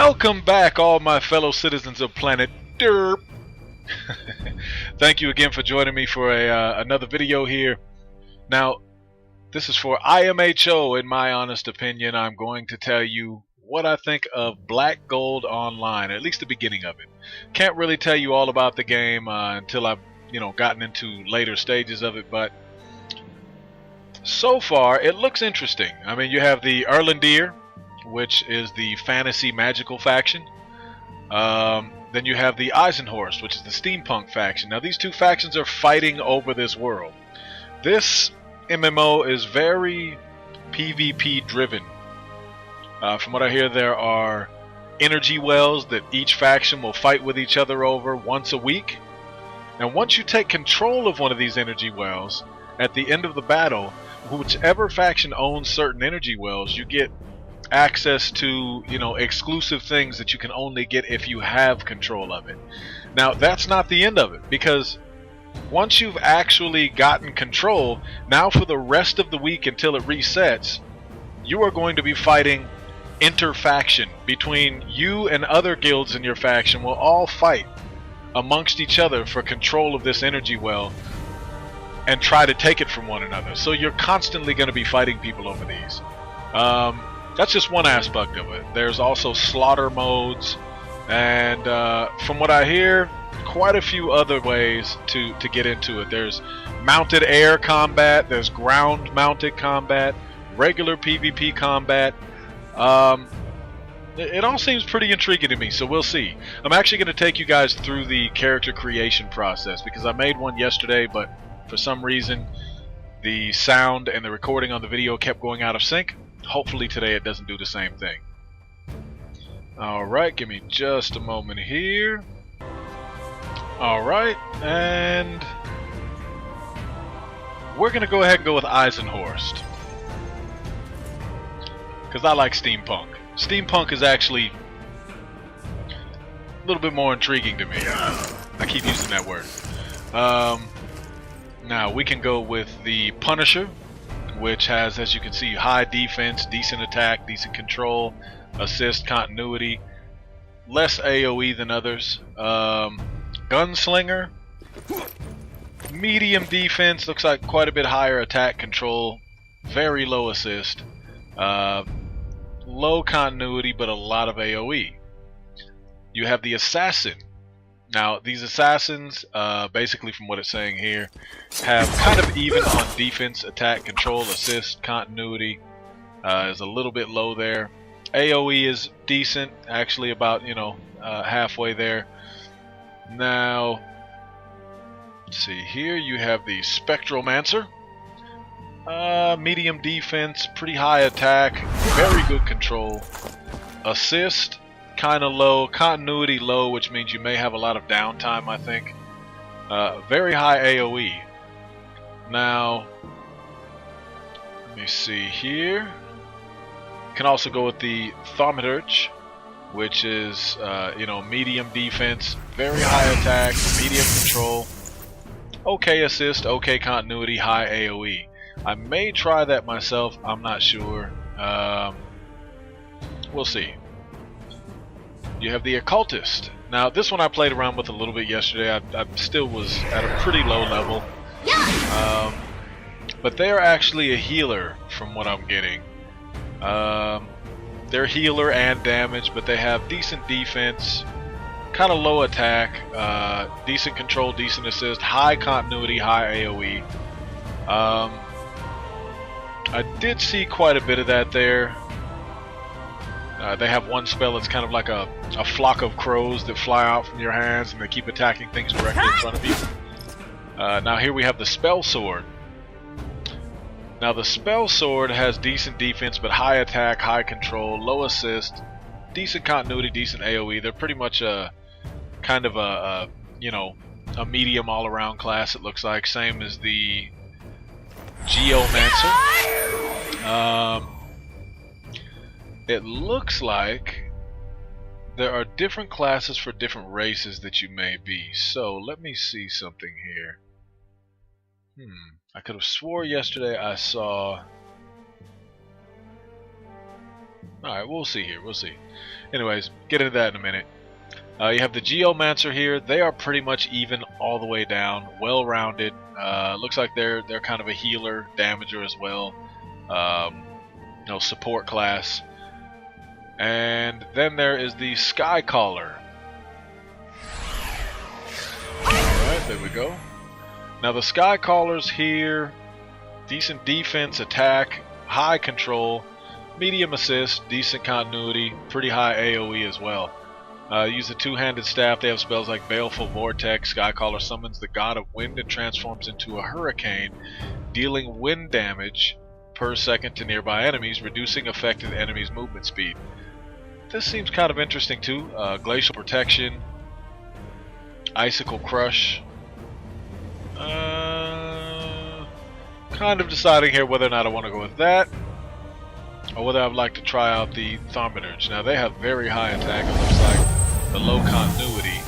Welcome back, all my fellow citizens of planet Derp. Thank you again for joining me for another video here. Now, this is for IMHO. In my honest opinion, I'm going to tell you what I think of Black Gold Online, at least the beginning of it. Can't really tell you all about the game until I've gotten into later stages of it, but so far it looks interesting. I mean, you have the Erlendir, which is the fantasy magical faction. Then you have the Eisenhorst, which is the steampunk faction. Now these two factions are fighting over this world. This MMO is very PvP driven. From what I hear, there are energy wells that each faction will fight with each other over once a week. And once you take control of one of these energy wells, at the end of the battle, whichever faction owns certain energy wells, you get access to exclusive things that you can only get if you have control of it. Now that's not the end of it, because once you've actually gotten control, now for the rest of the week until it resets, you are going to be fighting inter-faction. Between you and other guilds in your faction will all fight amongst each other for control of this energy well and try to take it from one another. So you're constantly going to be fighting people over these. That's just one aspect of it. There's also slaughter modes, and from what I hear, quite a few other ways to get into it. There's mounted air combat, there's ground mounted combat, regular PvP combat. It all seems pretty intriguing to me, so we'll see. I'm actually going to take you guys through the character creation process, because I made one yesterday, but for some reason the sound and the recording on the video kept going out of sync. Hopefully today it doesn't do the same thing. Alright, give me just a moment here. Alright, and we're going to go ahead and go with Eisenhorst, because I like steampunk. Steampunk is actually a little bit more intriguing to me. I keep using that word. Now we can go with the Punisher, which has, as you can see, high defense, decent attack, decent control, assist, continuity, less AoE than others. Gunslinger, medium defense, looks like quite a bit higher attack, control, very low assist, low continuity, but a lot of AoE. You have the Assassin. Now these assassins, basically from what it's saying here, have kind of even on defense, attack, control, assist, continuity. Is a little bit low there. AoE is decent, actually about halfway there. Now let's see here, you have the Spectromancer. Medium defense, pretty high attack, very good control, assist kind of low, continuity low, which means you may have a lot of downtime, I think. Very high AoE. Now let me see here. You can also go with the Thaumaturge, which is medium defense, very high attack, medium control, okay assist, okay continuity, high AoE. I may try that myself, I'm not sure. We'll see. You have the Occultist. Now this one I played around with a little bit yesterday. I still was at a pretty low level. But they're actually a healer from what I'm getting. They're healer and damage, but they have decent defense, kind of low attack, decent control, decent assist, high continuity, high AoE. I did see quite a bit of that there. They have one spell that's kind of like a flock of crows that fly out from your hands, and they keep attacking things directly in front of you. Now here we have the Spell Sword. Now the Spell Sword has decent defense, but high attack, high control, low assist, decent continuity, decent AoE. They're pretty much a kind of a medium all-around class, it looks like. Same as the Geomancer. It looks like there are different classes for different races that you may be. So let me see something here. I could have swore yesterday I saw Alright, we'll see here. We'll see. Anyways, get into that in a minute. You have the Geomancer here. They are pretty much even all the way down, well-rounded. Looks like they're kind of a healer, damager as well. Support class. And then there is the Skycaller. Alright, there we go. Now the Skycallers here, decent defense, attack, high control, medium assist, decent continuity, pretty high AoE as well. Use the two-handed staff. They have spells like Baleful Vortex. Skycaller summons the god of wind and transforms into a hurricane, dealing wind damage per second to nearby enemies, reducing affected enemies' movement speed. This seems kind of interesting too. Glacial Protection, Icicle Crush. Kind of deciding here whether or not I want to go with that, or whether I'd like to try out the Thaumaturge. Now they have very high attack, it looks like, but low continuity.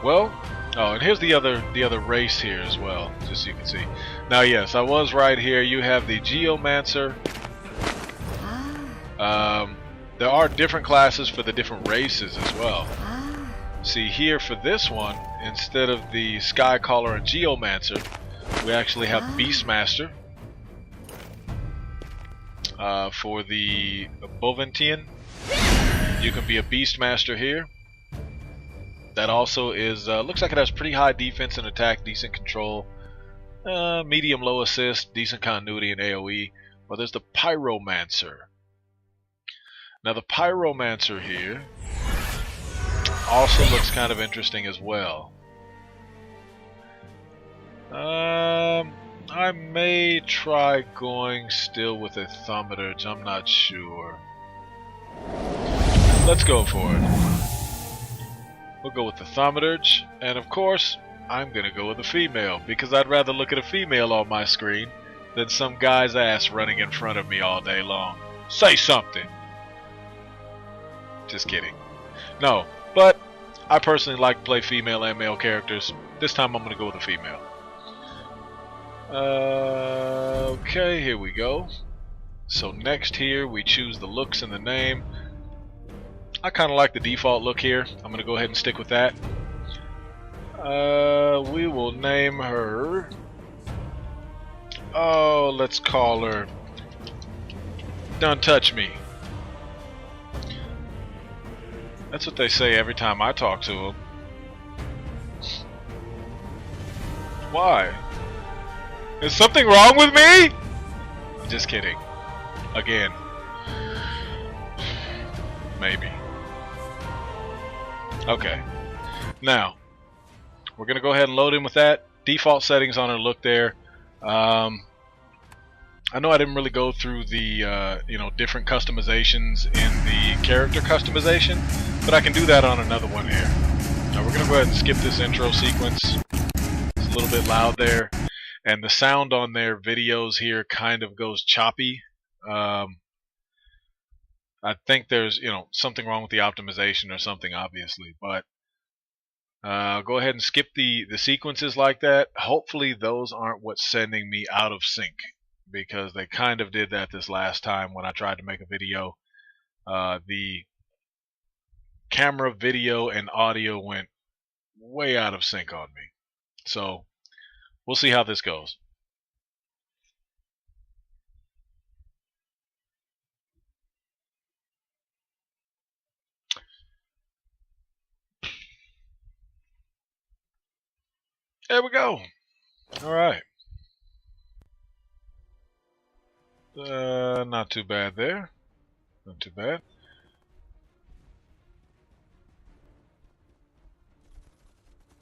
Well, oh, and here's the other race here as well, just so you can see. Now yes, I was right here. You have the Geomancer. There are different classes for the different races as well. See here for this one, instead of the Skycaller and Geomancer, we actually have Beastmaster. For the Boventian, you can be a Beastmaster here. That also is, looks like it has pretty high defense and attack, decent control, medium low assist, decent continuity and AoE. Well, there's the Pyromancer. Now the Pyromancer here also looks kind of interesting as well. I may try going still with a Thaumaturge, I'm not sure. Let's go for it. We'll go with the Thaumaturge, and of course, I'm gonna go with a female, because I'd rather look at a female on my screen than some guy's ass running in front of me all day long. Say something! Just kidding. No, but I personally like to play female and male characters. This time I'm going to go with a female. Okay, here we go. So next here we choose the looks and the name. I kind of like the default look here. I'm going to go ahead and stick with that. We will name her... Oh, let's call her... Don't Touch Me. That's what they say every time I talk to them. Why? Is something wrong with me? Just kidding. Again. Maybe. Okay. Now, we're going to go ahead and load in with that. Default settings on her look there. I know I didn't really go through the different customizations in the character customization, but I can do that on another one here. Now we're going to go ahead and skip this intro sequence. It's a little bit loud there, and the sound on their videos here kind of goes choppy. I think there's something wrong with the optimization or something, obviously, but go ahead and skip the sequences like that. Hopefully those aren't what's sending me out of sync, because they kind of did that this last time when I tried to make a video. The camera, video, and audio went way out of sync on me. So we'll see how this goes. There we go. All right. Not too bad there. Not too bad.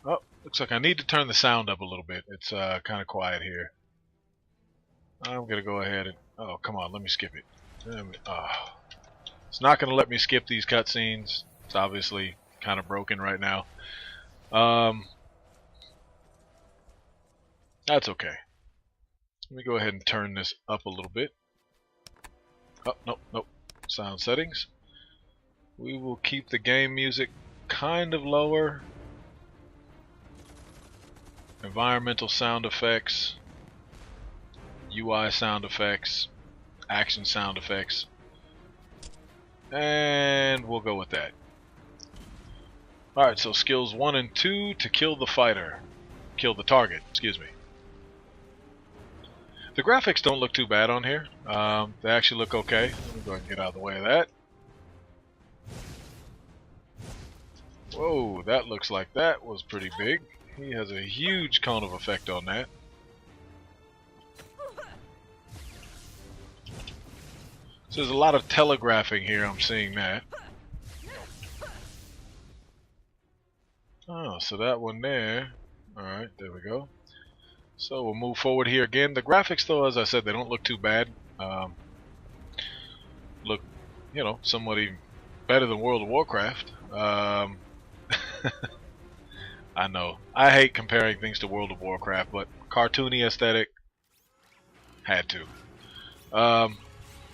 Oh, looks like I need to turn the sound up a little bit. It's kind of quiet here. I'm gonna go ahead and... Oh, come on, let me skip it. It's not gonna let me skip these cutscenes. It's obviously kind of broken right now. That's okay. Let me go ahead and turn this up a little bit. Oh, nope. Sound settings. We will keep the game music kind of lower. Environmental sound effects, UI sound effects, action sound effects, and we'll go with that. Alright, so skills 1 and 2 to kill the fighter. Kill the target, excuse me. The graphics don't look too bad on here. They actually look okay. Let me go ahead and get out of the way of that. Whoa, that looks like that was pretty big. He has a huge cone of effect on that. So there's a lot of telegraphing here, I'm seeing that. Oh, so that one there. Alright, there we go. So we'll move forward here again. The graphics, though, as I said, they don't look too bad. Look, you know, somewhat even better than World of Warcraft. I know. I hate comparing things to World of Warcraft, but cartoony aesthetic, had to.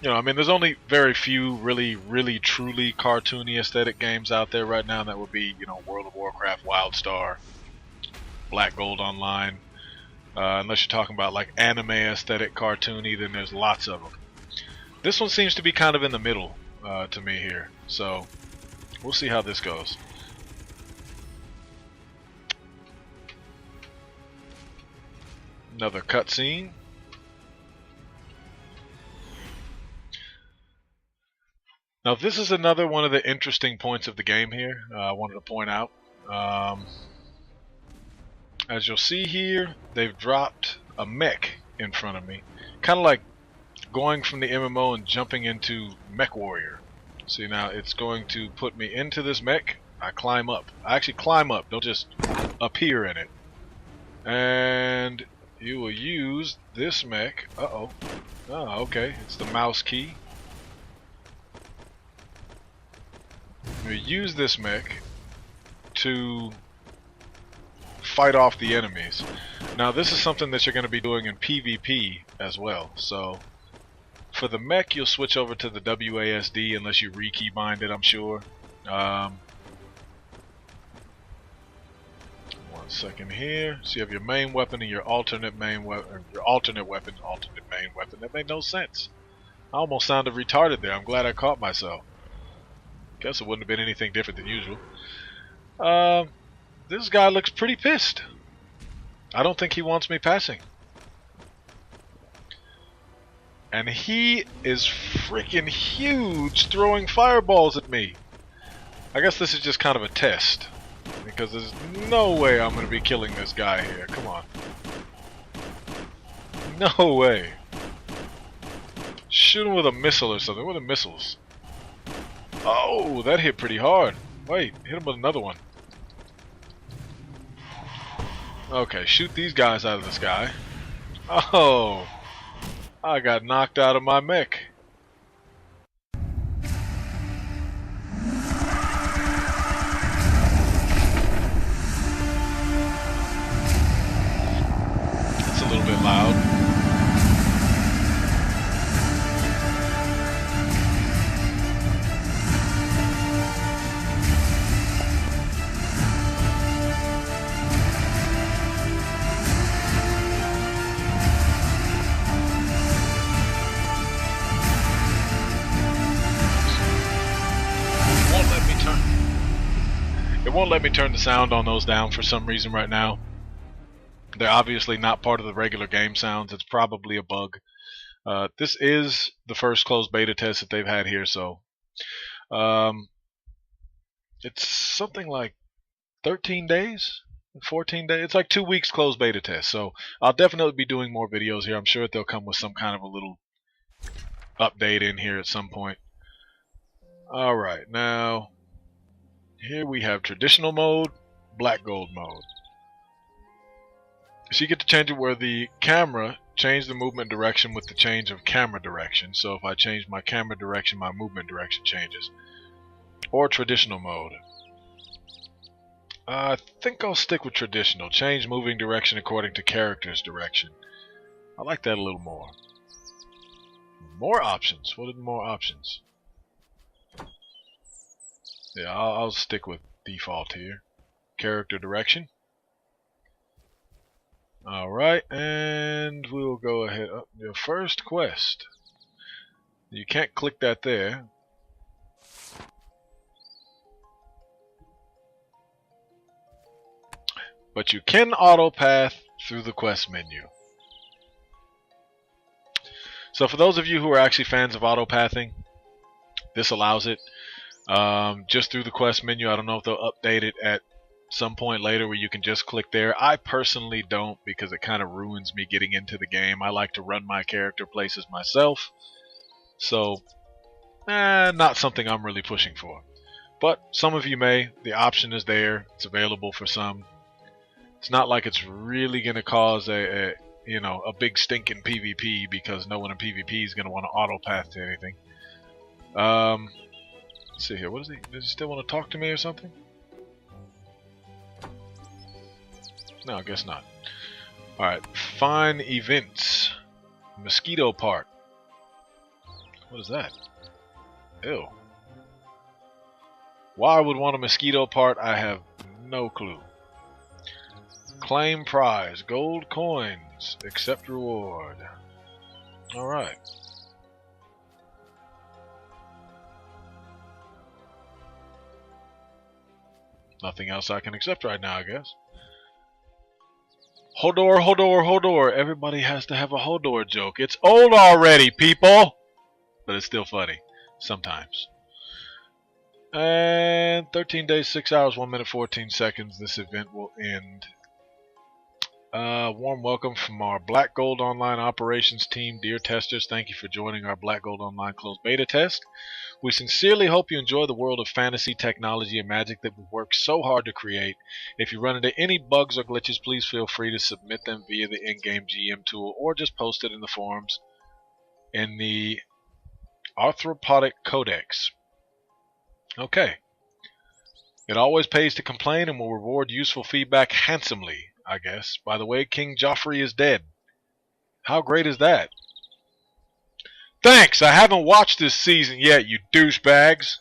You know, I mean, there's only very few really truly cartoony aesthetic games out there right now. That would be, you know, World of Warcraft, WildStar, Black Gold Online. Unless you're talking about like anime aesthetic cartoony, then there's lots of them. This one seems to be kind of in the middle to me here. So we'll see how this goes. Another cutscene. Now this is another one of the interesting points of the game here. I wanted to point out. As you'll see here, they've dropped a mech in front of me. Kind of like going from the MMO and jumping into Mech Warrior. See, now it's going to put me into this mech. I climb up. I actually climb up, don't just appear in it. And you will use this mech. Uh-oh. Oh, okay. It's the mouse key. You use this mech to fight off the enemies. Now this is something that you're going to be doing in PvP as well. So for the mech, you'll switch over to the WASD unless you re-keybind it, I'm sure. 1 second here. So you have your main weapon and your alternate main weapon, alternate main weapon. That made no sense. I almost sounded retarded there. I'm glad I caught myself. Guess it wouldn't have been anything different than usual. This guy looks pretty pissed. I don't think he wants me passing. And he is freaking huge, throwing fireballs at me. I guess this is just kind of a test. Because there's no way I'm going to be killing this guy here. Come on. No way. Shoot him with a missile or something. What are missiles? Oh, that hit pretty hard. Wait, hit him with another one. Okay, shoot these guys out of the sky. Oh, I got knocked out of my mech. It's a little bit loud. It won't let me turn the sound on those down for some reason right now. They're obviously not part of the regular game sounds. It's probably a bug. This is the first closed beta test that they've had here, so it's something like 13 days, 14 days. It's like 2 weeks closed beta test. So I'll definitely be doing more videos here. I'm sure they'll come with some kind of a little update in here at some point. All right, now here we have traditional mode, black gold mode. So you get to change it where the camera change the movement direction with the change of camera direction. So if I change my camera direction, my movement direction changes. Or traditional mode. I think I'll stick with traditional. Change moving direction according to character's direction. I like that a little more. More options. What are the more options? Yeah, I'll stick with default here. Character direction. Alright, and we'll go ahead. Oh, your first quest. You can't click that there. But you can auto path through the quest menu. So for those of you who are actually fans of auto pathing, this allows it. Just through the quest menu. I don't know if they'll update it at some point later where you can just click there. I personally don't, because it kind of ruins me getting into the game. I like to run my character places myself. So, not something I'm really pushing for. But some of you may. The option is there. It's available for some. It's not like it's really going to cause a big stink in PvP, because no one in PvP is going to want to auto path to anything. Let's see here. What is he? Does he still want to talk to me or something? No, I guess not. Alright. Find events. Mosquito part. What is that? Ew. Why I would want a mosquito part, I have no clue. Claim prize. Gold coins. Accept reward. Alright. Nothing else I can accept right now, I guess. Hodor, Hodor, Hodor. Everybody has to have a Hodor joke. It's old already, people! But it's still funny. Sometimes. And 13 days, 6 hours, 1 minute, 14 seconds. This event will end. Warm welcome from our Black Gold Online operations team. Dear testers, thank you for joining our Black Gold Online closed beta test. We sincerely hope you enjoy the world of fantasy, technology, and magic that we worked so hard to create. If you run into any bugs or glitches, please feel free to submit them via the in-game GM tool, or just post it in the forums in the Arthropodic Codex. Okay. It always pays to complain and will reward useful feedback handsomely, I guess. By the way, King Joffrey is dead. How great is that? Thanks! I haven't watched this season yet, you douchebags!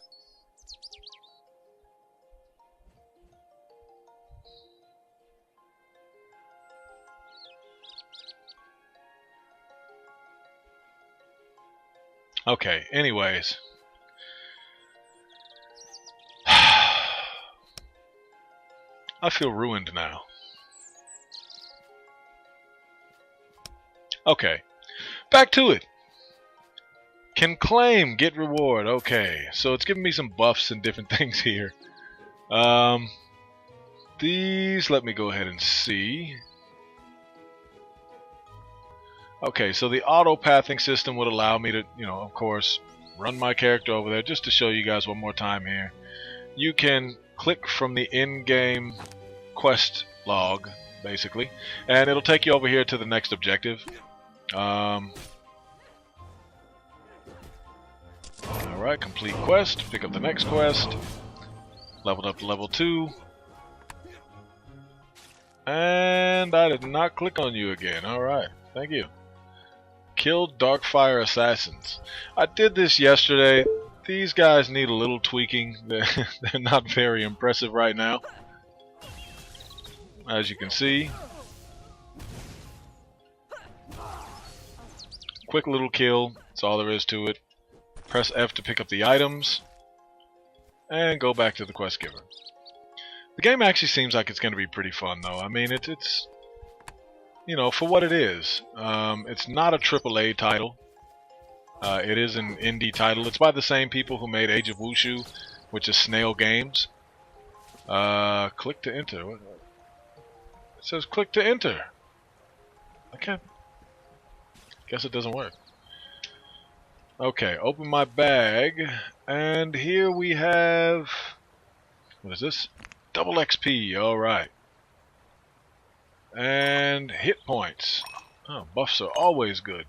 Okay, anyways. I feel ruined now. Okay, back to it. Can claim, get reward. Okay, so it's giving me some buffs and different things here. These, let me go ahead and see. Okay, so the auto pathing system would allow me to, of course, run my character over there. Just to show you guys one more time here. You can click from the in-game quest log, basically, and it'll take you over here to the next objective. Alright, complete quest, pick up the next quest, leveled up to level 2, and I did not click on you again. Alright, thank you. Killed Darkfire Assassins. I did this yesterday. These guys need a little tweaking. They're not very impressive right now, as you can see. Quick little kill, that's all there is to it. Press F to pick up the items, and go back to the quest giver. The game actually seems like it's going to be pretty fun, though. I mean, it's for what it is. It's not a AAA title. It is an indie title. It's by the same people who made Age of Wushu, which is Snail Games. Click to enter. It says click to enter. I can't. Guess it doesn't work. Okay, open my bag, and here we have, what is this? Double XP, alright. And hit points. Oh, buffs are always good.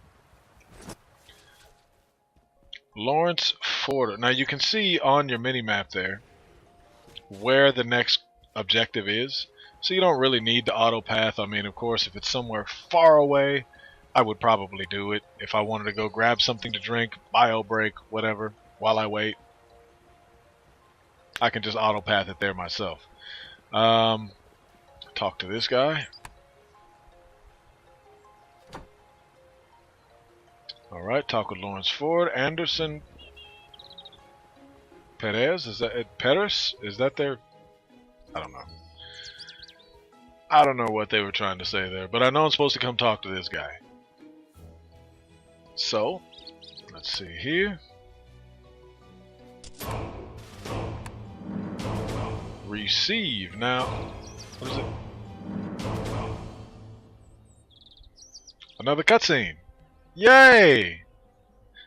Lawrence Ford. Now you can see on your mini-map there where the next objective is. So you don't really need the auto path. I mean, of course, if it's somewhere far away, I would probably do it if I wanted to go grab something to drink, bio break, whatever, while I wait. I can just auto path it there myself. Talk to this guy. Alright, talk with Lawrence Ford. Anderson Perez, is that it? Perez? Is that their... I don't know. I don't know what they were trying to say there, but I know I'm supposed to come talk to this guy. So, let's see here. Receive. Now, what is it? Another cutscene. Yay!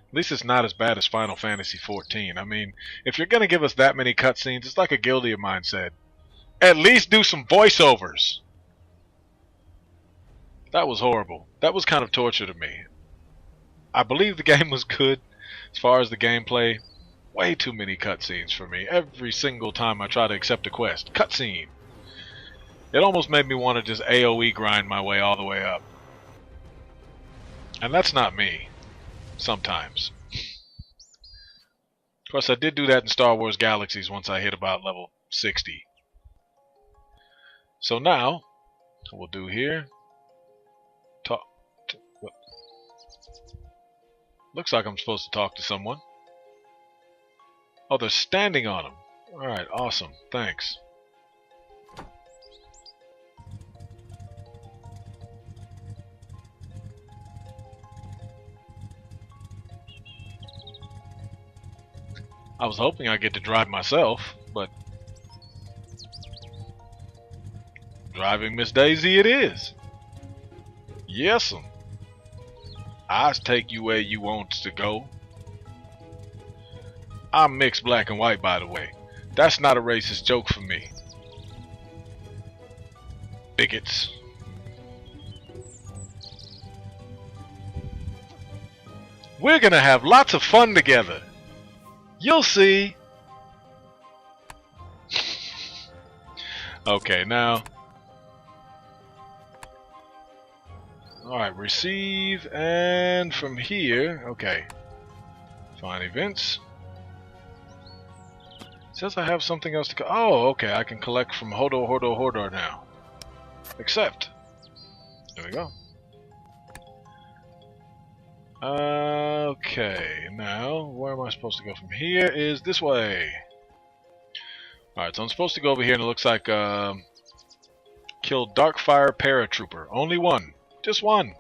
At least it's not as bad as Final Fantasy XIV. I mean, if you're gonna give us that many cutscenes, it's like a guildie of mine said. At least do some voiceovers. That was horrible. That was kind of torture to me. I believe the game was good as far as the gameplay. Way too many cutscenes for me. Every single time I try to accept a quest. Cutscene. It almost made me want to just AoE grind my way all the way up. And that's not me. Sometimes. Of course, I did do that in Star Wars Galaxies once I hit about level 60. So now, what we'll do here... What? Looks like I'm supposed to talk to someone. Oh, they're standing on him. Alright, awesome. Thanks. I was hoping I'd get to drive myself, but... driving Miss Daisy it is. Yes'm. I'll take you where you want to go. I'm mixed black and white, by the way. That's not a racist joke for me. Bigots. We're gonna have lots of fun together. You'll see. Okay, now. Alright, receive, and from here, okay. Find events. It says I have something else to oh, okay, I can collect from Hodor now. Accept. There we go. Okay, now, where am I supposed to go from here? Is this way. Alright, so I'm supposed to go over here, and it looks like, kill Darkfire Paratrooper. Only one. Just one.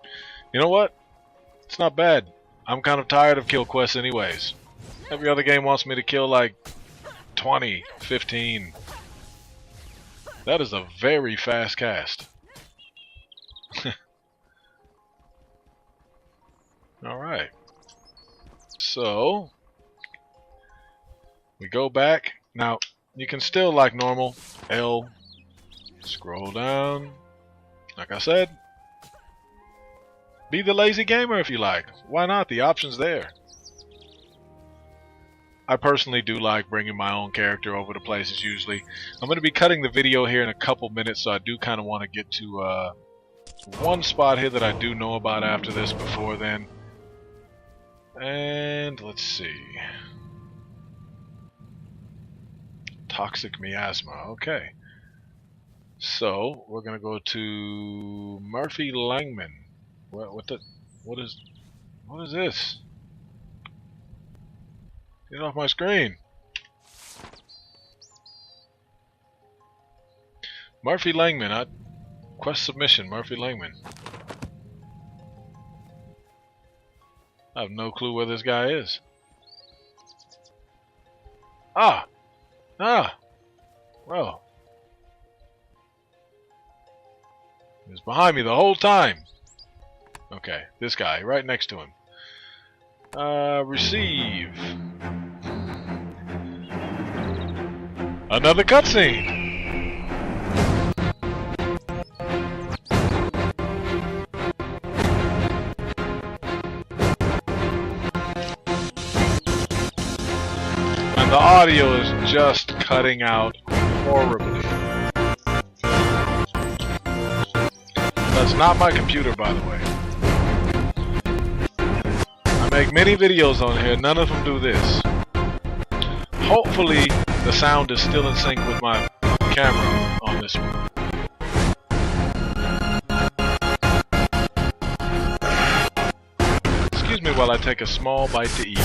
You know what? It's not bad. I'm kind of tired of kill quests anyways. Every other game wants me to kill like 20, 15. That is a very fast cast. Alright. So, we go back. Now, you can still, like normal, L, scroll down. Like I said, be the lazy gamer if you like. Why not? The option's there. I personally do like bringing my own character over to places usually. I'm going to be cutting the video here in a couple minutes, so I do kind of want to get to one spot here that I do know about after this before then. And let's see. Toxic miasma. Okay. So, we're going to go to Murphy Langman. What is this? Get off my screen. Murphy Langman, quest submission, Murphy Langman. I have no clue where this guy is. Well. He was behind me the whole time. Okay, this guy, right next to him. Receive. Another cutscene. And the audio is just cutting out horribly. That's not my computer, by the way. I make many videos on here, none of them do this. Hopefully the sound is still in sync with my camera on this one. Excuse me while I take a small bite to eat.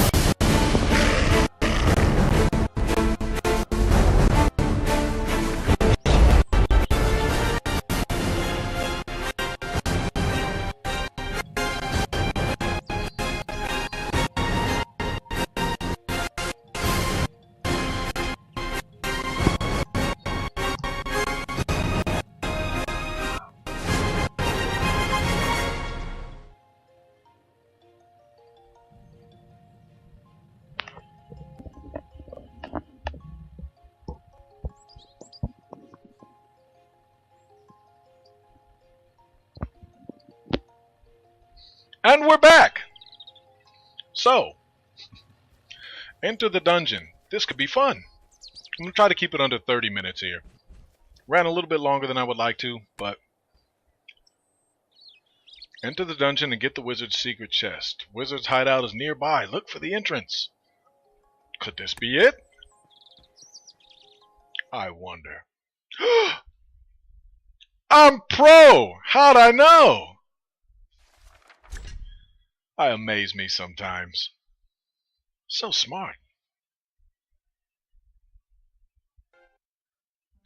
And we're back! So, enter the dungeon. This could be fun. I'm going to try to keep it under 30 minutes here. Ran a little bit longer than I would like to, but... Enter the dungeon and get the wizard's secret chest. Wizard's hideout is nearby. Look for the entrance. Could this be it? I wonder. I'm pro! How'd I know? I amaze me sometimes. So smart.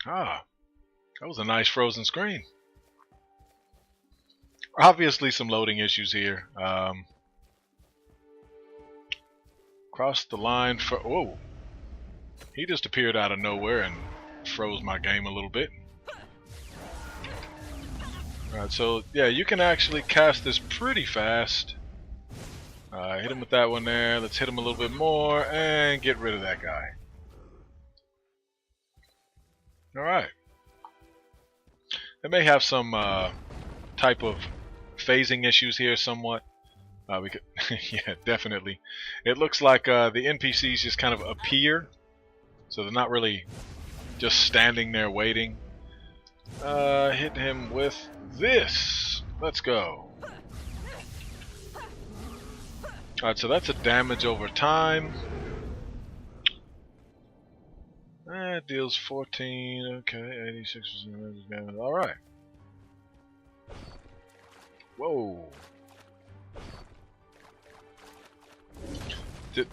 Ah, that was a nice frozen screen. Obviously some loading issues here. Cross the line for... Whoa. He just appeared out of nowhere and froze my game a little bit. Alright, so yeah, you can actually cast this pretty fast. Hit him with that one there. Let's hit him a little bit more and get rid of that guy. Alright. It may have some type of phasing issues here somewhat. We could yeah, definitely. It looks like the NPCs just kind of appear. So they're not really just standing there waiting. Hit him with this. Let's go. Alright, so that's a damage over time. That deals 14. Okay, 86% damage. Alright. Whoa.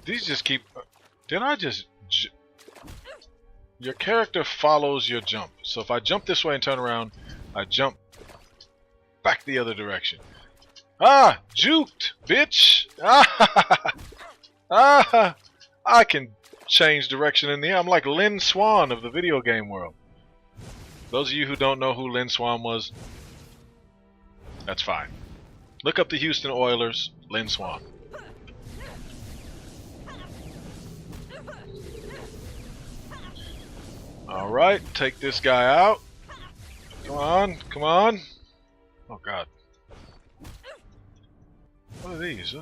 These just keep... Didn't I just... Your character follows your jump. So if I jump this way and turn around, I jump back the other direction. Ah! Juked! Bitch! Ah! I can change direction in the air. I'm like Lynn Swan of the video game world. Those of you who don't know who Lynn Swan was, that's fine. Look up the Houston Oilers, Lynn Swan. Alright, take this guy out. Come on, come on. Oh god. What are these?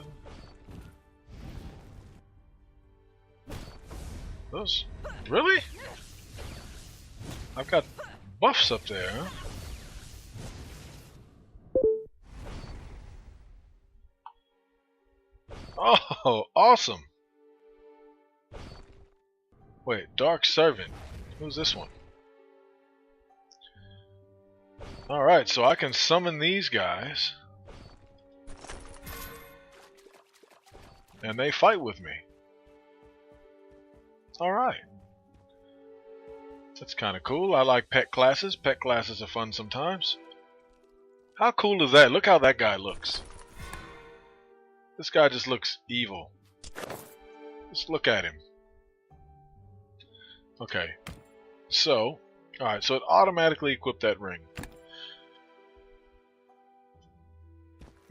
Those? Really? I've got buffs up there, huh? Oh, awesome. Wait, Dark Servant. Who's this one? Alright, so I can summon these guys. And they fight with me. Alright. That's kind of cool. I like pet classes. Pet classes are fun sometimes. How cool is that? Look how that guy looks. This guy just looks evil. Just look at him. Okay. So, alright, so it automatically equipped that ring.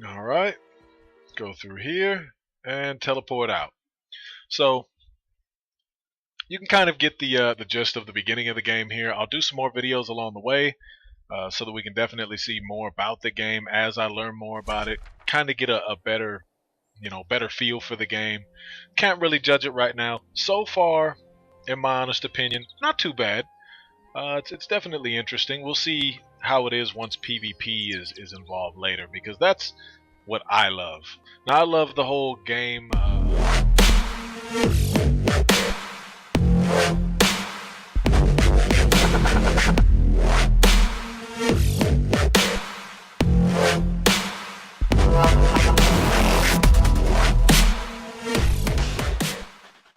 Alright. Go through here and teleport out. So you can kind of get the gist of the beginning of the game here. I'll do some more videos along the way so that we can definitely see more about the game as I learn more about it. Kind of get a better, better feel for the game. Can't really judge it right now. So far, in my honest opinion, not too bad. It's definitely interesting. We'll see how it is once PvP is involved later, because that's what I love. Now I love the whole game.